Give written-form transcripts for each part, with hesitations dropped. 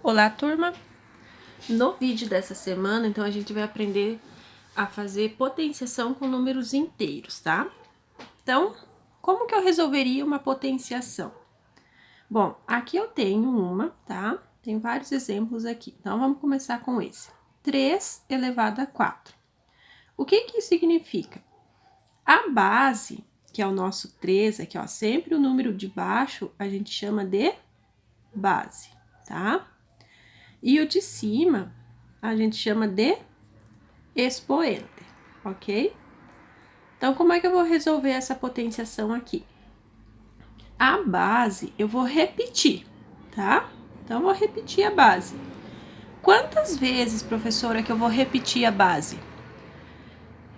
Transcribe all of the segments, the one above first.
Olá, turma! No vídeo dessa semana, então, a gente vai aprender a fazer potenciação com números inteiros, tá? Então, como que eu resolveria uma potenciação? Bom, aqui eu tenho uma, tá? Tem vários exemplos aqui. Então, vamos começar com esse. 3 elevado a 4. O que que isso significa? A base, que é o nosso 3, aqui, ó, sempre o número de baixo, a gente chama de base, tá? E o de cima, a gente chama de expoente, ok? Então, como é que eu vou resolver essa potenciação aqui? A base, eu vou repetir, tá? Então, eu vou repetir a base. Quantas vezes, professora, que eu vou repetir a base?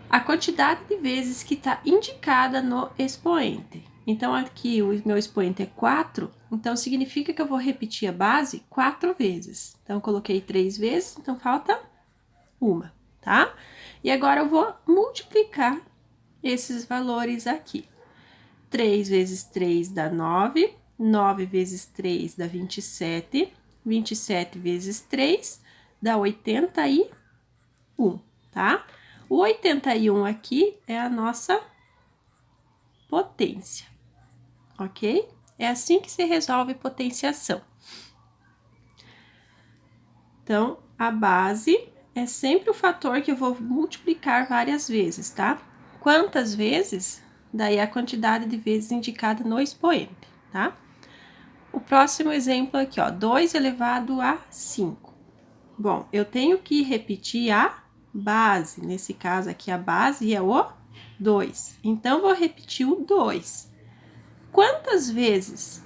A quantidade de vezes que está indicada no expoente. Então, aqui o meu expoente é 4, então significa que eu vou repetir a base 4 vezes. Então, eu coloquei 3 vezes, então falta uma, tá? E agora eu vou multiplicar esses valores aqui. 3 vezes 3 dá 9, 9 vezes 3 dá 27, 27 vezes 3 dá 81, tá? O 81 aqui é a nossa potência, ok? É assim que se resolve potenciação. Então, a base é sempre o fator que eu vou multiplicar várias vezes, tá? Quantas vezes? Daí a quantidade de vezes indicada no expoente, tá? O próximo exemplo aqui, ó, 2 elevado a 5. Bom, eu tenho que repetir a base, nesse caso aqui a base é o 2. Então, vou repetir o 2. Quantas vezes?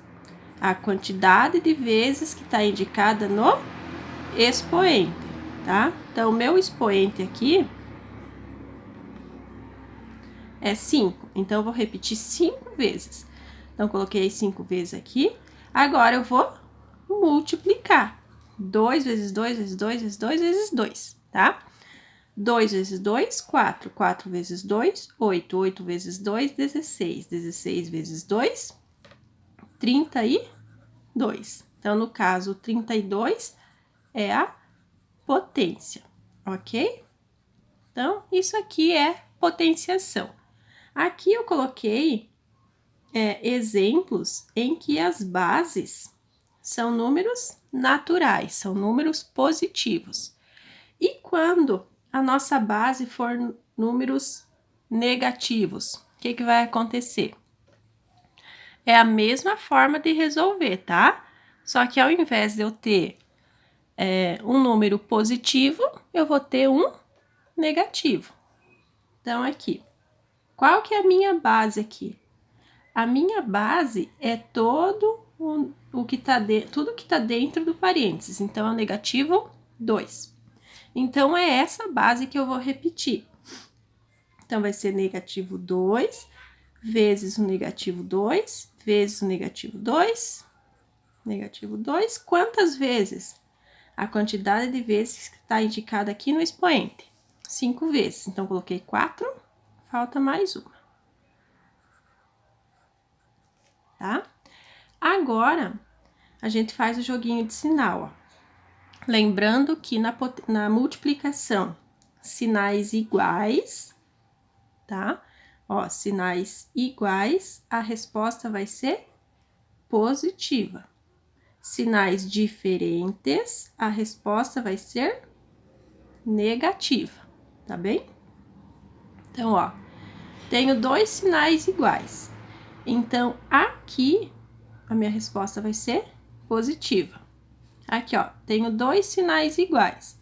A quantidade de vezes que está indicada no expoente, tá? Então, o meu expoente aqui é 5. Então, eu vou repetir 5 vezes. Então, coloquei 5 vezes aqui. Agora, eu vou multiplicar. 2 vezes 2 vezes 2 vezes 2 vezes 2, tá? 2 vezes 2, 4. 4 vezes 2, 8. 8 vezes 2, 16. 16 vezes 2, 32. Então, no caso, 32 é a potência, ok? Então, isso aqui é potenciação. Aqui eu coloquei exemplos em que as bases são números naturais, são números positivos. E quando a nossa base for números negativos, o que que vai acontecer? É a mesma forma de resolver, tá? Só que ao invés de eu ter um número positivo, eu vou ter um negativo. Então, aqui, qual que é a minha base aqui? A minha base é todo o que tá tudo que tá dentro do parênteses. Então, é o negativo 2. Então, é essa base que eu vou repetir. Então, vai ser negativo 2 vezes o negativo 2 vezes o negativo 2, negativo 2. Quantas vezes? A quantidade de vezes que está indicada aqui no expoente. 5 vezes. Então, coloquei 4, falta mais uma. Tá? Agora, a gente faz o joguinho de sinal, ó. Lembrando que na multiplicação, sinais iguais, tá? Ó, sinais iguais, a resposta vai ser positiva. Sinais diferentes, a resposta vai ser negativa, tá bem? Então, ó, tenho dois sinais iguais. Então, aqui, a minha resposta vai ser positiva. Aqui, ó, tenho dois sinais iguais.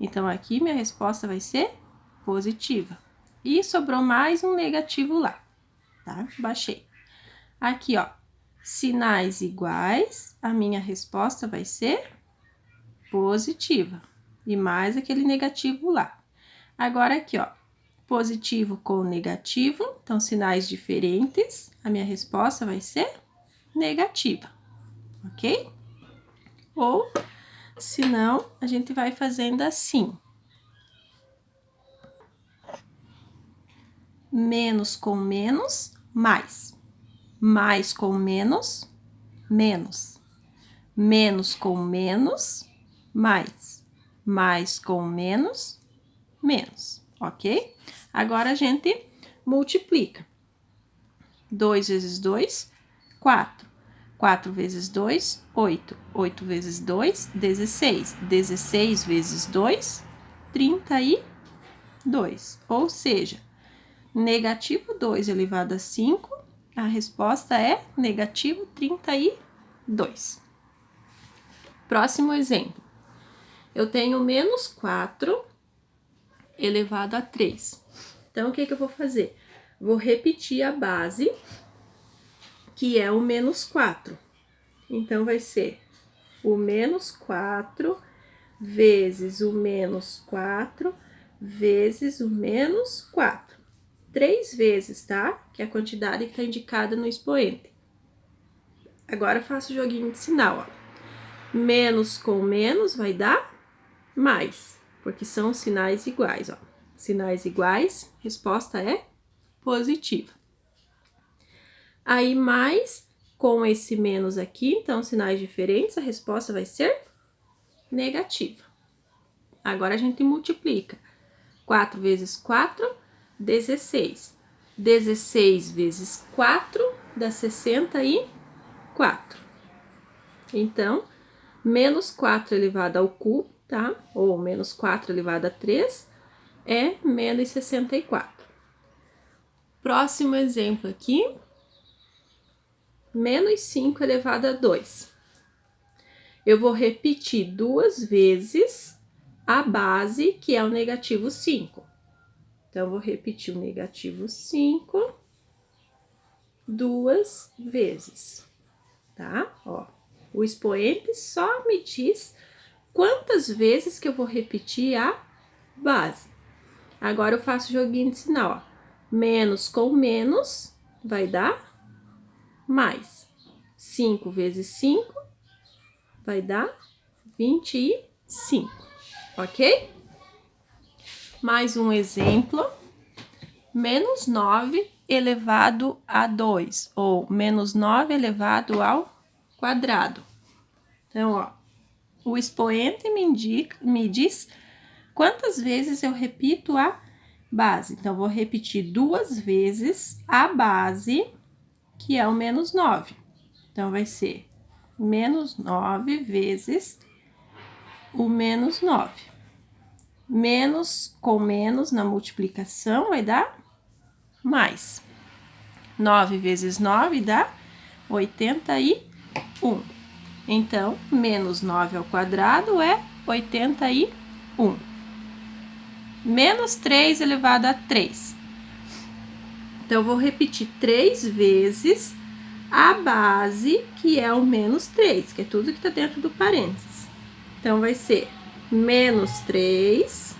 Então, aqui, minha resposta vai ser positiva. E sobrou mais um negativo lá, tá? Baixei. Aqui, ó, sinais iguais, a minha resposta vai ser positiva. E mais aquele negativo lá. Agora, aqui, ó, positivo com negativo, então sinais diferentes, a minha resposta vai ser negativa, ok? Ou, se não, a gente vai fazendo assim. Menos com menos, mais. Mais com menos, menos. Menos com menos, mais. Mais com menos, menos, ok? Agora a gente multiplica. 2 vezes 2, 4. 4 vezes 2, 8. 8 vezes 2, 16. 16 vezes 2, 32. Ou seja, negativo 2 elevado a 5, a resposta é negativo 32. Próximo exemplo. Eu tenho menos 4 elevado a 3. Então, o que eu vou fazer? Vou repetir a base, que é o menos 4. Então, vai ser o menos 4 vezes o menos 4 vezes o menos 4. 3 vezes, tá? Que é a quantidade que está indicada no expoente. Agora, eu faço o joguinho de sinal, ó. Menos com menos vai dar mais, porque são sinais iguais, ó. Sinais iguais, resposta é positiva. Aí, mais com esse menos aqui, então, sinais diferentes, a resposta vai ser negativa. Agora, a gente multiplica. 4 vezes 4, 16. 16 vezes 4 dá 64. Então, menos 4 elevado ao cubo, tá? Ou menos 4 elevado a 3 é menos 64. Próximo exemplo aqui, menos 5 elevado a 2. Eu vou repetir 2 vezes a base, que é o negativo 5. Então, eu vou repetir o negativo 5 2 vezes, tá? Ó, o expoente só me diz quantas vezes que eu vou repetir a base. Agora, eu faço o joguinho de sinal, ó. Menos com menos vai dar mais. 5 vezes 5 vai dar 25, ok? Mais um exemplo. Menos 9 elevado a 2, ou menos 9 elevado ao quadrado. Então, ó, o expoente me diz quantas vezes eu repito a base. Então, vou repetir 2 vezes a base, que é o menos 9. Então, vai ser menos 9 vezes o menos 9. Menos com menos na multiplicação vai dar mais. 9 vezes 9 dá 81. Então, menos 9 ao quadrado é 81. Menos 3 elevado a 3. Então, eu vou repetir 3 vezes a base, que é o menos 3, que é tudo que está dentro do parênteses. Então, vai ser menos 3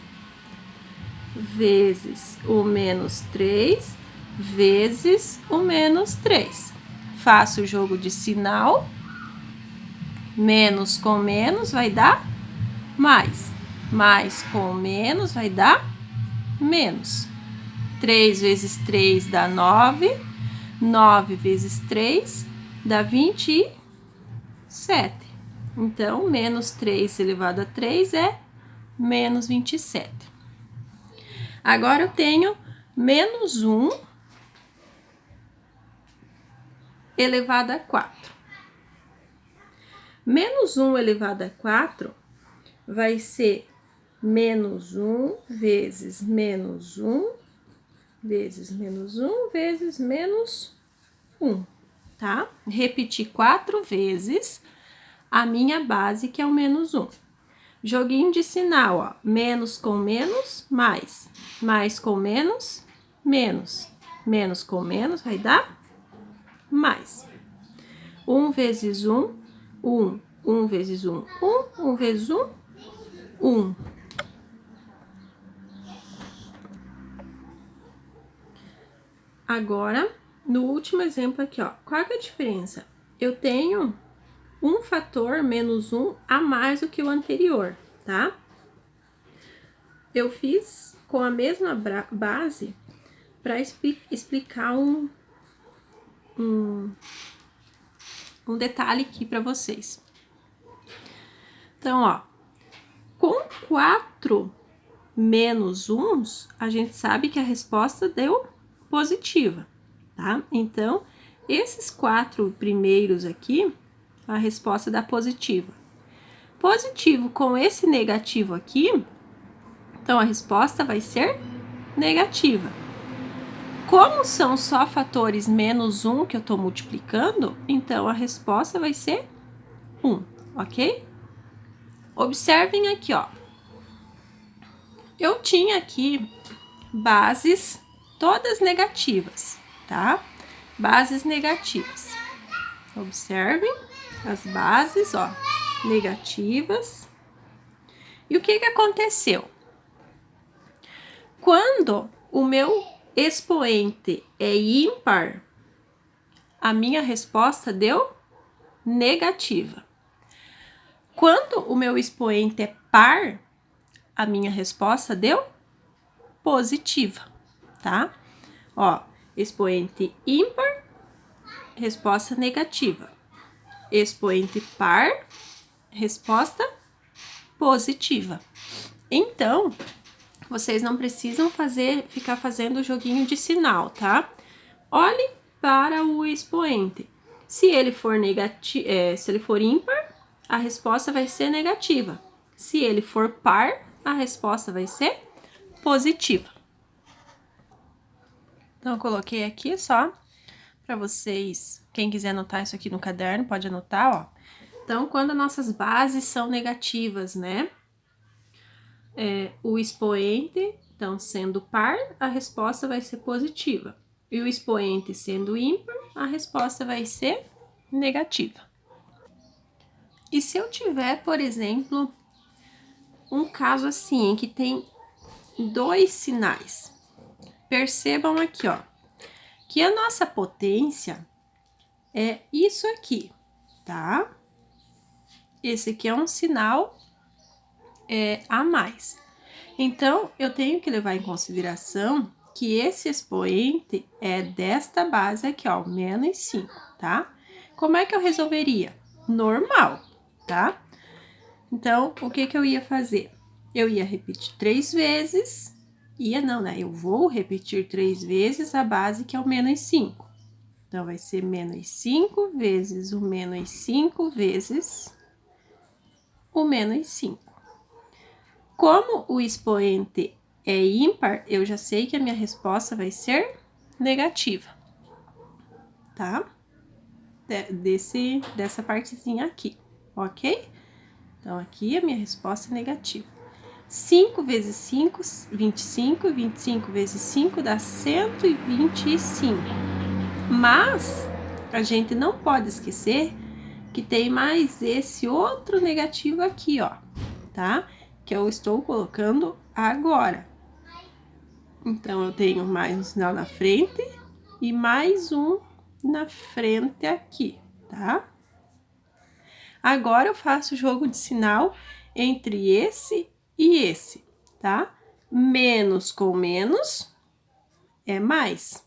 vezes o menos 3 vezes o menos 3. Faço o jogo de sinal. Menos com menos vai dar mais. Mais com menos vai dar menos. 3 vezes 3 dá 9. 9 vezes 3 dá 27. Então, menos 3 elevado a 3 é menos 27. Agora, eu tenho menos 1 elevado a 4. Menos 1 elevado a 4 vai ser menos 1 vezes menos 1 vezes menos 1 vezes menos 1, tá? Repetir 4 vezes a minha base, que é o menos 1. Joguinho de sinal, ó. Menos com menos, mais. Mais com menos, menos. Menos com menos vai dar mais. 1 vezes 1, 1. 1 vezes 1, 1. 1 vezes 1, 1. Agora, no último exemplo aqui, ó. Qual é a diferença? Eu tenho um fator menos 1 a mais do que o anterior, tá? Eu fiz com a mesma base para explicar um detalhe aqui para vocês. Então, ó, 4 menos 1, a gente sabe que a resposta deu positiva, tá? Então, esses 4 primeiros aqui, a resposta dá positiva. Positivo com esse negativo aqui, então a resposta vai ser negativa. Como são só fatores menos 1 que eu tô multiplicando, então a resposta vai ser 1, ok? Observem aqui, ó. Eu tinha aqui bases todas negativas, tá? Bases negativas. Observem as bases, ó, negativas. E o que que aconteceu? Quando o meu expoente é ímpar, a minha resposta deu negativa. Quando o meu expoente é par, a minha resposta deu positiva, tá? Ó, expoente ímpar, resposta negativa. Expoente par, resposta positiva. Então, vocês não precisam ficar fazendo o joguinho de sinal, tá? Olhe para o expoente. Se ele for se ele for ímpar, a resposta vai ser negativa. Se ele for par, a resposta vai ser positiva. Então, eu coloquei aqui só para vocês, quem quiser anotar isso aqui no caderno, pode anotar, ó. Então, quando as nossas bases são negativas, né? O expoente, então, sendo par, a resposta vai ser positiva. E o expoente sendo ímpar, a resposta vai ser negativa. E se eu tiver, por exemplo, um caso assim, em que tem 2 sinais. Percebam aqui, ó, que a nossa potência é isso aqui, tá? Esse aqui é um sinal a mais. Então, eu tenho que levar em consideração que esse expoente é desta base aqui, ó, menos 5, tá? Como é que eu resolveria? Normal, tá? Então, o que que eu ia fazer? Eu ia repetir 3 vezes, não, né? Eu vou repetir 3 vezes a base que é o menos 5. Então, vai ser menos 5 vezes o menos 5 vezes o menos 5. Como o expoente é ímpar, eu já sei que a minha resposta vai ser negativa, tá? Dessa partezinha aqui, ok? Então, aqui a minha resposta é negativa. 5 vezes 5, 25. 25 vezes 5 dá 125. Mas a gente não pode esquecer que tem mais esse outro negativo aqui, ó, tá? Que eu estou colocando agora. Então, eu tenho mais um sinal na frente e mais um na frente aqui, tá? Agora, eu faço o jogo de sinal entre esse e esse, tá? Menos com menos é mais,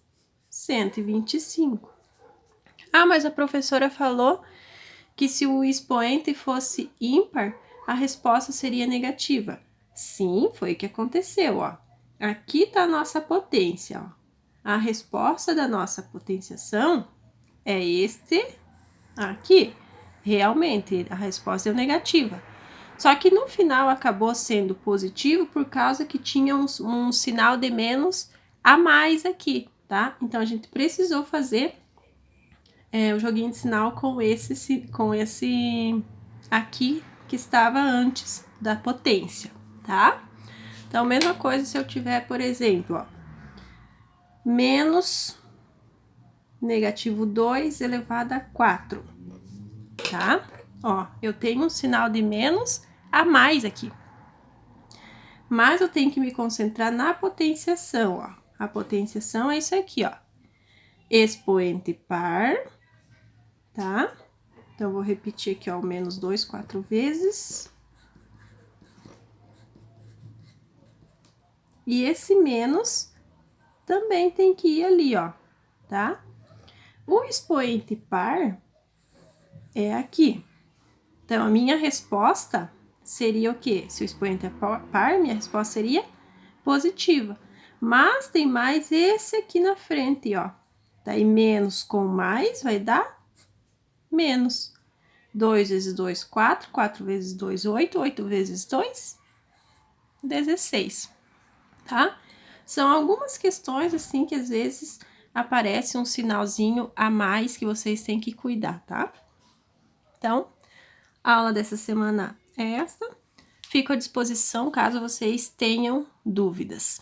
125. Ah, mas a professora falou que se o expoente fosse ímpar, a resposta seria negativa. Sim, foi o que aconteceu, ó. Aqui tá a nossa potência, ó. A resposta da nossa potenciação é este aqui. Realmente, a resposta é negativa. Só que no final acabou sendo positivo por causa que tinha um sinal de menos a mais aqui, tá? Então, a gente precisou fazer o joguinho de sinal com esse aqui que estava antes da potência, tá? Então, mesma coisa se eu tiver, por exemplo, ó, menos negativo 2 elevado a 4, tá? Ó, eu tenho um sinal de menos a mais aqui. Mas eu tenho que me concentrar na potenciação, ó. A potenciação é isso aqui, ó. Expoente par, tá? Então, eu vou repetir aqui, ó, o menos 2 4 vezes. E esse menos também tem que ir ali, ó, tá? O expoente par é aqui. Então, a minha resposta seria o quê? Se o expoente é par, minha resposta seria positiva. Mas tem mais esse aqui na frente, ó. Daí, menos com mais vai dar menos. 2 vezes 2, 4. 4 vezes 2, 8. 8 vezes 2, 16. Tá? São algumas questões, assim, que às vezes aparece um sinalzinho a mais que vocês têm que cuidar, tá? Então, a aula dessa semana é esta. Fico à disposição caso vocês tenham dúvidas.